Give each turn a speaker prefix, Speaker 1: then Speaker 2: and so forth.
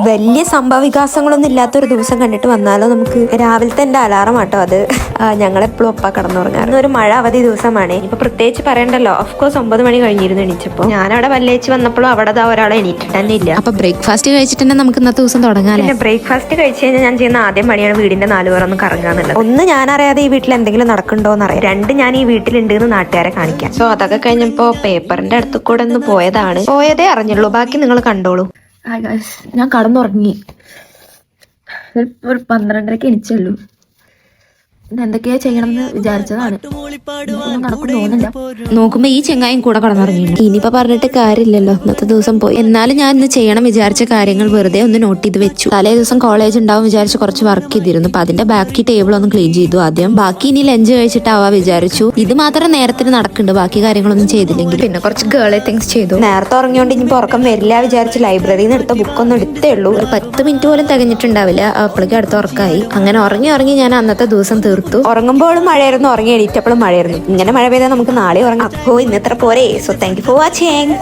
Speaker 1: വലിയ സംഭവ വികാസങ്ങളൊന്നും ഇല്ലാത്തൊരു ദിവസം കണ്ടിട്ട് വന്നാലോ നമുക്ക്. രാവിലത്തെ എന്റെ അലാറം ആട്ടോ അത്. ഞങ്ങളെപ്പോഴും ഒപ്പ കിടന്നുറങ്ങാറ്. ഒരു മഴ അവധി ദിവസമാണ്. ഇപ്പൊ പ്രത്യേകിച്ച് പറയണ്ടല്ലോ. ഓഫ്കോഴ്സ് 9 മണി കഴിഞ്ഞിരുന്നു എണീച്ചപ്പോ. ഞാനവിടെ പല്ലേച്ച് വന്നപ്പോഴും അവിടെ ഒരാളെ എണീറ്റിട്ട് തന്നെ ഇല്ല.
Speaker 2: അപ്പൊ ബ്രേക്ക്ഫാസ്റ്റ് കഴിച്ചിട്ട് തന്നെ നമുക്ക് ഇന്നത്തെ ദിവസം തുടങ്ങാം.
Speaker 1: പിന്നെ ബ്രേക്ക്ഫാസ്റ്റ് കഴിച്ച് കഴിഞ്ഞാൽ ഞാൻ ചെയ്യുന്ന ആദ്യം പണിയാണ് വീടിന്റെ 4 പേർ ഒന്ന് കറങ്ങാന്നുള്ളത്. ഒന്ന്, ഞാൻ അറിയാതെ ഈ വീട്ടിൽ എന്തെങ്കിലും നടക്കണ്ടോന്ന് അറിയാം. 2, ഞാൻ ഈ വീട്ടിലുണ്ട് എന്ന് നാട്ടുകാരെ കാണിക്കാം. സോ അതൊക്കെ കഴിഞ്ഞപ്പോ പേപ്പറിന്റെ അടുത്ത് കൂടെ ഒന്ന് പോയതേ അറിഞ്ഞുള്ളൂ. ബാക്കി നിങ്ങൾ കണ്ടോളൂ.
Speaker 2: ഞാൻ കടന്നുറങ്ങി. ഒരു 12:30 എണിച്ചുള്ളൂ. എന്തൊക്കെയാ ചെയ്യണമെന്ന് വിചാരിച്ചതാണ്. നോക്കുമ്പോ ഈ ചെങ്ങായും കൂടെ കടന്നുറങ്ങി. ഇനിയിപ്പോ പറഞ്ഞിട്ട് കാര്യമില്ലല്ലോ, ഇന്നത്തെ ദിവസം പോയി. എന്നാലും ഞാൻ ഇന്ന് ചെയ്യണം വിചാരിച്ച കാര്യങ്ങൾ വെറുതെ ഒന്ന് നോട്ട് ചെയ്ത് വെച്ചു. തലേ ദിവസം കോളേജ് ഉണ്ടാവും വിചാരിച്ച് കുറച്ച് വർക്ക് ചെയ്തിരുന്നു. അപ്പൊ അതിന്റെ ബാക്കി ടേബിൾ ഒന്ന് ക്ലീൻ ചെയ്തു ആദ്യം. ബാക്കി ഇനി ലഞ്ച് കഴിച്ചിട്ടാവാ വിചാരിച്ചു. ഇത് മാത്രം നേരത്തിന് നടക്കുന്നുണ്ട്, ബാക്കി കാര്യങ്ങളൊന്നും ചെയ്തില്ലെങ്കിൽ. പിന്നെ കുറച്ച് ഗേളെ തിങ്സ് ചെയ്തു.
Speaker 1: നേരത്തെ ഉറങ്ങിയോണ്ട് ഇനിയിപ്പോ ഉറക്കം വരില്ല വിചാരിച്ച് ലൈബ്രറിയിൽ നിന്ന് എടുത്ത ബുക്കൊന്നും എടുത്തേ ഉള്ളൂ.
Speaker 2: ഒരു 10 മിനിറ്റ് പോലും തികഞ്ഞിട്ടുണ്ടാവില്ല. അപ്പോഴേക്കും അടുത്ത ഉറക്കായി. അങ്ങനെ ഉറങ്ങി ഞാൻ അന്നത്തെ ദിവസം തീർത്തു.
Speaker 1: ഉറങ്ങുമ്പോഴും മഴയായിരുന്നു, ഉറങ്ങി എണീറ്റപ്പോഴും മഴയായിരുന്നു. ഇങ്ങനെ മഴ പെയ്താൽ നമുക്ക് നാളെ ഉറങ്ങാം. അപ്പോ ഇന്നത്ര പോരെ. So thank you for watching.